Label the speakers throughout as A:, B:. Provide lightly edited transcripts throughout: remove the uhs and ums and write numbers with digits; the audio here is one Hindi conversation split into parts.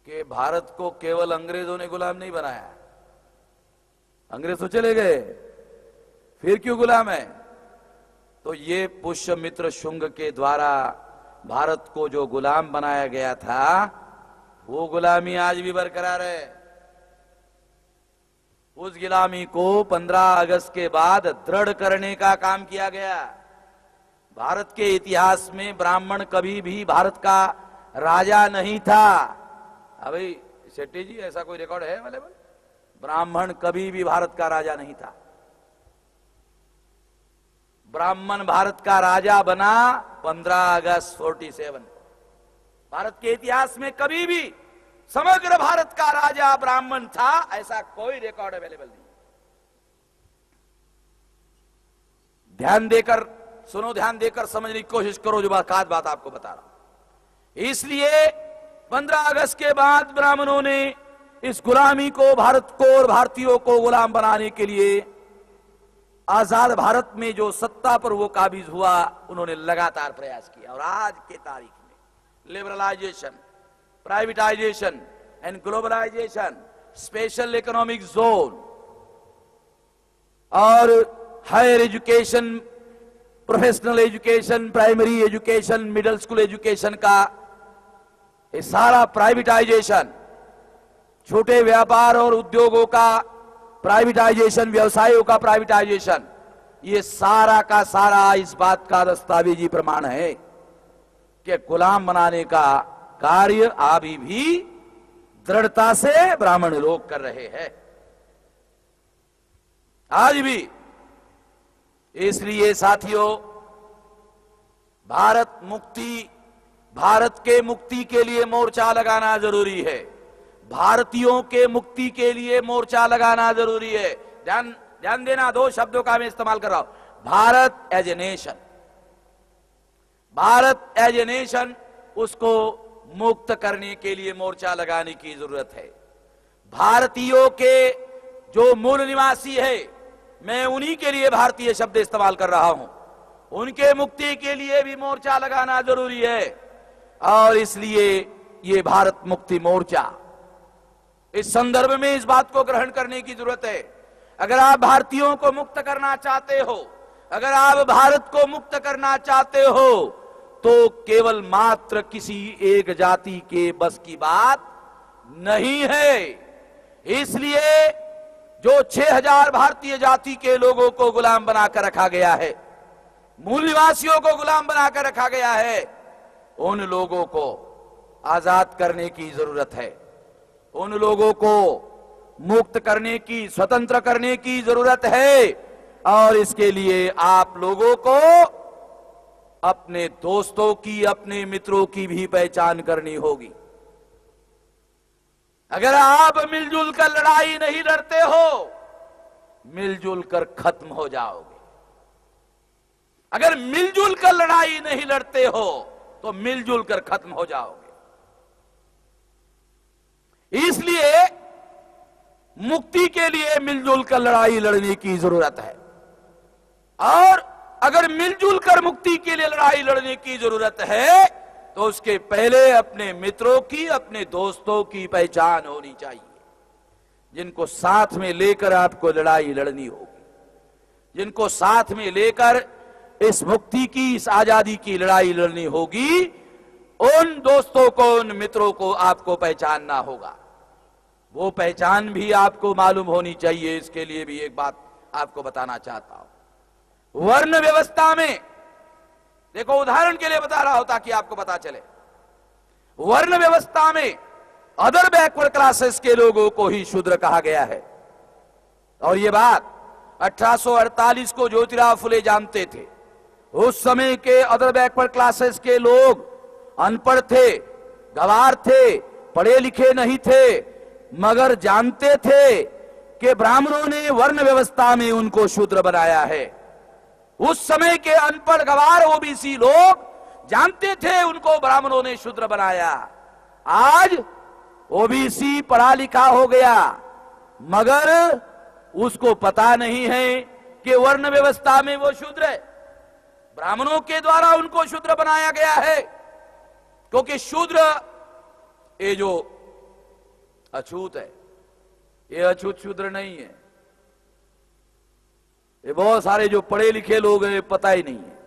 A: कि भारत को केवल अंग्रेजों ने गुलाम नहीं बनाया। अंग्रेज तो चले गए, फिर क्यों गुलाम है? तो ये पुष्यमित्र शुंग के द्वारा भारत को जो गुलाम बनाया गया था, वो गुलामी आज भी बरकरार है। उस गुलामी को 15 अगस्त के बाद दृढ़ करने का काम किया गया। भारत के इतिहास में ब्राह्मण कभी भी भारत का राजा नहीं था। अभी शेट्टी जी, ऐसा कोई रिकॉर्ड है अवेलेबल? ब्राह्मण कभी भी भारत का राजा नहीं था। ब्राह्मण भारत का राजा बना 15 अगस्त 47। भारत के इतिहास में कभी भी समग्र भारत का राजा ब्राह्मण था, ऐसा कोई रिकॉर्ड अवेलेबल नहीं। ध्यान देकर सुनो, ध्यान देकर समझने की कोशिश करो जो बात आपको बता रहा हूं। इसलिए 15 अगस्त के बाद ब्राह्मणों ने इस गुलामी को, भारत को और भारतीयों को गुलाम बनाने के लिए आजाद भारत में जो सत्ता पर वो काबिज हुआ, उन्होंने लगातार प्रयास किया। और आज के तारीख में liberalisation, privatisation and globalisation, special economic zone और higher education, professional education, primary education, middle school education का ये सारा प्राइवेटाइजेशन, छोटे व्यापार और उद्योगों का प्राइवेटाइजेशन, व्यवसायों का प्राइवेटाइजेशन, ये सारा का सारा इस बात का दस्तावेजी प्रमाण है कि गुलाम बनाने का कार्य अभी भी दृढ़ता से ब्राह्मण लोग कर रहे हैं, आज भी। इसलिए साथियों, भारत के मुक्ति के लिए मोर्चा लगाना जरूरी है। भारतीयों के मुक्ति के लिए मोर्चा लगाना जरूरी है। ध्यान देना, दो शब्दों का मैं इस्तेमाल कर रहा हूं। Bharat as a nation, Bharat as a nation, उसको मुक्त करने के लिए मोर्चा लगाने की जरूरत है। भारतीयों के जो मूल निवासी है, मैं उन्हीं के लिए भारतीय शब्द इस्तेमाल कर रहा हूं, उनके मुक्ति के लिए भी मोर्चा लगाना जरूरी है। और इसलिए ये भारत मुक्ति मोर्चा, इस संदर्भ में इस बात को ग्रहण करने की जरूरत है। अगर आप भारतीयों को मुक्त करना चाहते हो, अगर आप भारत को मुक्त करना चाहते हो, तो केवल मात्र किसी एक जाति के बस की बात नहीं है। इसलिए जो 6000 भारतीय जाति के लोगों को गुलाम बनाकर रखा गया है, मूल निवासियों को गुलाम बनाकर रखा गया है, उन लोगों को आजाद करने की जरूरत है। उन लोगों को मुक्त करने की, स्वतंत्र करने की जरूरत है। और इसके लिए आप लोगों को अपने दोस्तों की, अपने मित्रों की भी पहचान करनी होगी। अगर आप मिलजुल कर लड़ाई नहीं लड़ते हो, मिलजुल कर खत्म हो जाओगे। अगर मिलजुल कर लड़ाई नहीं लड़ते हो, तो मिलजुल कर खत्म हो जाओगे। इसलिए मुक्ति के लिए मिलजुल कर लड़ाई लड़ने की जरूरत है। और अगर मिलजुल कर मुक्ति के लिए लड़ाई लड़ने की जरूरत है, तो उसके पहले अपने मित्रों की, अपने दोस्तों की पहचान होनी चाहिए, जिनको साथ में लेकर आपको लड़ाई लड़नी होगी, जिनको साथ में लेकर इस मुक्ति की, इस आजादी की लड़ाई लड़नी होगी। उन दोस्तों को, उन मित्रों को आपको पहचानना होगा। वो पहचान भी आपको मालूम होनी चाहिए। इसके लिए भी एक बात आपको बताना चाहता हूं। वर्ण व्यवस्था में देखो, उदाहरण के लिए बता रहा हूं ताकि आपको पता चले। वर्ण व्यवस्था में अदर बैकवर्ड क्लासेस के लोगों को ही शूद्र कहा गया है। और यह बात 1848 को ज्योतिराव फुले जानते थे। उस समय के अदर बैकवर्ड क्लासेस के लोग अनपढ़ थे, गंवार थे, पढ़े लिखे नहीं थे, मगर जानते थे कि ब्राह्मणों ने वर्ण व्यवस्था में उनको शूद्र बनाया है। उस समय के अनपढ़ गंवार ओबीसी लोग जानते थे उनको ब्राह्मणों ने शूद्र बनाया। आज ओबीसी पढ़ा लिखा हो गया, मगर उसको पता नहीं है कि वर्ण व्यवस्था में वो शूद्र है। ब्राह्मणों के द्वारा उनको शूद्र बनाया गया है, क्योंकि शूद्र, ये जो अछूत है। ये अछूत शूद्र नहीं है। ये बहुत सारे जो पढ़े लिखे लोग हैं पता ही नहीं है,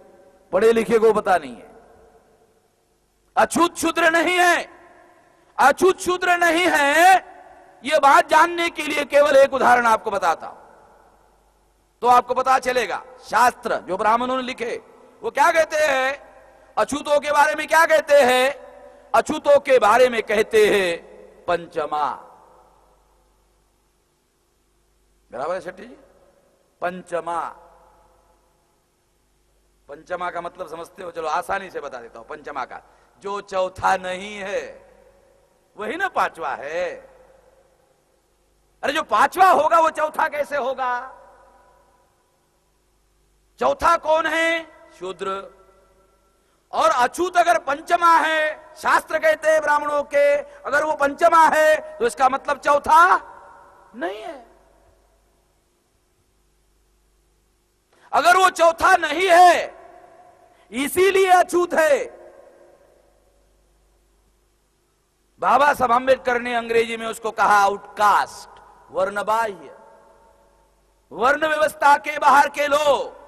A: पढ़े लिखे को पता नहीं है। अछूत शूद्र नहीं है, अछूत शूद्र नहीं है। यह बात जानने के लिए केवल एक उदाहरण आपको बताता हूं तो आपको पता चलेगा। शास्त्र जो ब्राह्मणों ने लिखे वो क्या कहते हैं, अछूतों के बारे में क्या कहते हैं? अछूतों के बारे में कहते हैं पंचमा। बराबर है शेट्टी जी? पंचमा। पंचमा का मतलब समझते हो? चलो आसानी से बता देता हूं। पंचमा का जो चौथा नहीं है वही ना पांचवा है। अरे जो पांचवा होगा वो चौथा कैसे होगा? चौथा कौन है? शूद्र। और अछूत अगर पंचमा है, शास्त्र कहते हैं ब्राह्मणों के, अगर वो पंचमा है तो इसका मतलब चौथा नहीं है। अगर वो चौथा नहीं है इसीलिए अछूत है। बाबा साहब अम्बेडकर ने अंग्रेजी में उसको कहा आउटकास्ट, वर्णबाह्य, वर्ण व्यवस्था के बाहर के लोग।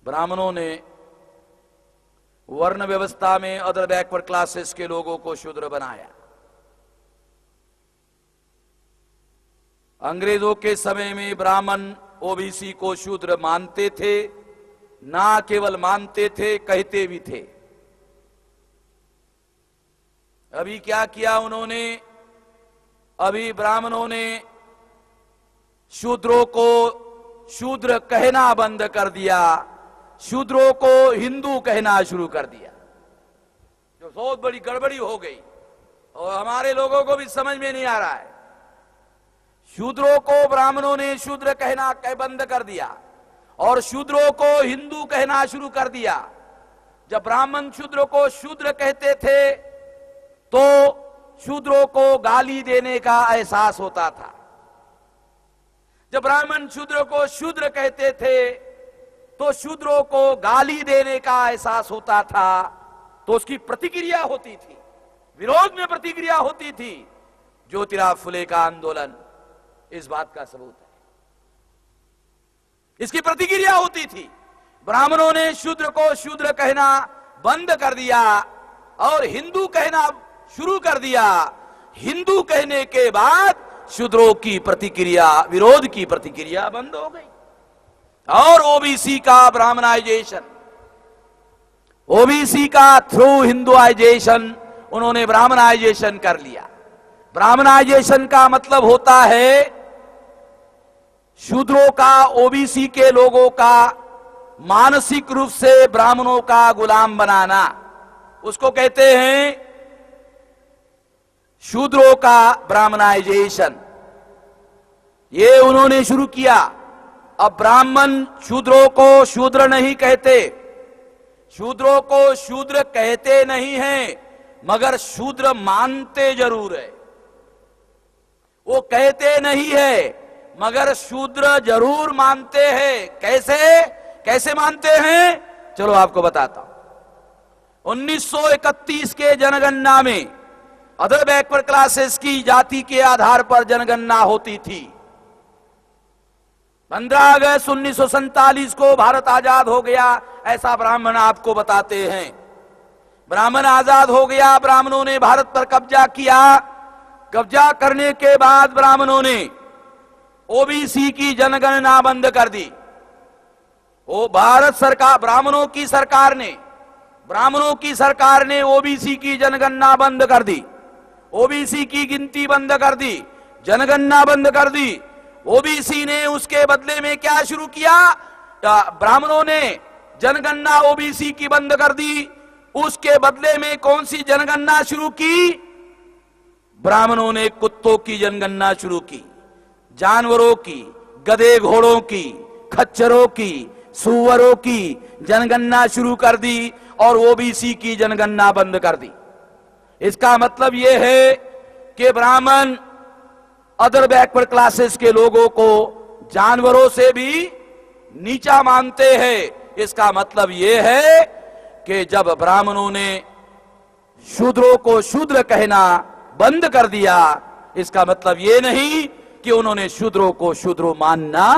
A: ब्राह्मणों ने वर्ण व्यवस्था में अदर बैकवर्ड क्लासेस के लोगों को शूद्र बनाया। अंग्रेजों के समय में ब्राह्मण ओबीसी को शूद्र मानते थे, ना केवल मानते थे कहते भी थे। अभी क्या किया उन्होंने? अभी ब्राह्मणों ने शूद्रों को शूद्र कहना बंद कर दिया, शूद्रों को हिंदू कहना शुरू कर दिया, जो बहुत बड़ी गड़बड़ी हो गई और हमारे लोगों को भी समझ में नहीं आ रहा है। शूद्रों को ब्राह्मणों ने शूद्र कहना बंद कर दिया और शूद्रों को हिंदू कहना शुरू कर दिया। जब ब्राह्मण शूद्र को शूद्र कहते थे तो शूद्रों को गाली देने का एहसास होता था। जब ब्राह्मण शूद्र को शूद्र कहते थे तो शूद्रों को गाली देने का एहसास होता था, तो उसकी प्रतिक्रिया होती थी, विरोध में प्रतिक्रिया होती थी। ज्योतिराव फुले का आंदोलन इस बात का सबूत है। इसकी प्रतिक्रिया होती थी। ब्राह्मणों ने शूद्र को शूद्र कहना बंद कर दिया और हिंदू कहना शुरू कर दिया। हिंदू कहने के बाद शूद्रों की प्रतिक्रिया, विरोध की प्रतिक्रिया बंद हो गई और ओबीसी का ब्राह्मणाइजेशन, ओबीसी का थ्रू हिंदुआइजेशन उन्होंने ब्राह्मणाइजेशन कर लिया। ब्राह्मणाइजेशन का मतलब होता है शूद्रों का, ओबीसी के लोगों का मानसिक रूप से ब्राह्मणों का गुलाम बनाना, उसको कहते हैं शूद्रों का ब्राह्मणाइजेशन। ये उन्होंने शुरू किया। अब ब्राह्मण शूद्रों को शूद्र नहीं कहते, शूद्रों को शूद्र कहते नहीं हैं, मगर शूद्र मानते जरूर है। वो कहते नहीं है मगर शूद्र जरूर मानते हैं। कैसे कैसे मानते हैं? चलो आपको बताता हूं। 1931 के जनगणना में अदर बैकवर्ड क्लासेस की जाति के आधार पर जनगणना होती थी। 15 अगस्त 1947 को भारत आजाद हो गया, ऐसा ब्राह्मण आपको बताते हैं। ब्राह्मण आजाद हो गया, ब्राह्मणों ने भारत पर कब्जा किया। कब्जा करने के बाद ब्राह्मणों ने ओबीसी की जनगणना बंद कर दी। वो भारत सरकार, ब्राह्मणों की सरकार ने ओबीसी की जनगणना बंद कर दी, ओबीसी की गिनती बंद कर दी, जनगणना बंद कर दी। ओबीसी ने उसके बदले में क्या शुरू किया? ब्राह्मणों ने जनगणना ओबीसी की बंद कर दी, उसके बदले में कौन सी जनगणना शुरू की? ब्राह्मणों ने कुत्तों की जनगणना शुरू की, जानवरों की, गधे घोड़ों की, खच्चरों की, सुअरों की जनगणना शुरू कर दी और ओबीसी की जनगणना बंद कर दी। इसका मतलब यह है कि ब्राह्मण अदर बैकवर्ड क्लासेस के लोगों को जानवरों से भी नीचा मानते हैं। इसका मतलब यह है कि जब ब्राह्मणों ने शूद्रों को शूद्र कहना बंद कर दिया, इसका मतलब ये नहीं कि उन्होंने शूद्रों को शूद्र मानना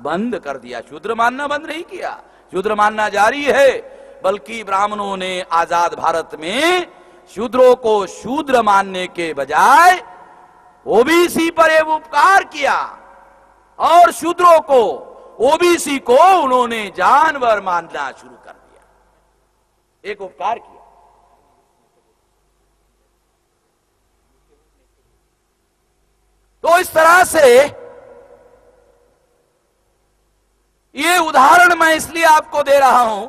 A: बंद कर दिया। शूद्र मानना बंद नहीं किया, शूद्र मानना जारी है, बल्कि ब्राह्मणों ने आजाद भारत में शूद्रों को शूद्र मानने के बजाय ओबीसी पर एक उपकार किया और शूद्रों को, ओबीसी को उन्होंने जानवर मानना शुरू कर दिया, एक उपकार किया। तो इस तरह से ये उदाहरण मैं इसलिए आपको दे रहा हूं,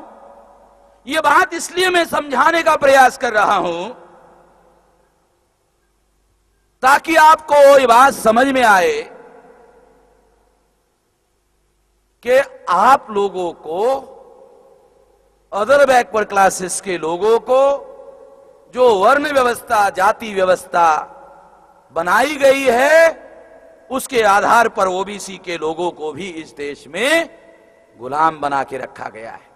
A: ये बात इसलिए मैं समझाने का प्रयास कर रहा हूं ताकि आपको ये बात समझ में आए कि आप लोगों को, अदर बैकवर्ड क्लासेस के लोगों को जो वर्ण व्यवस्था, जाति व्यवस्था बनाई गई है, उसके आधार पर ओबीसी के लोगों को भी इस देश में गुलाम बना के रखा गया है।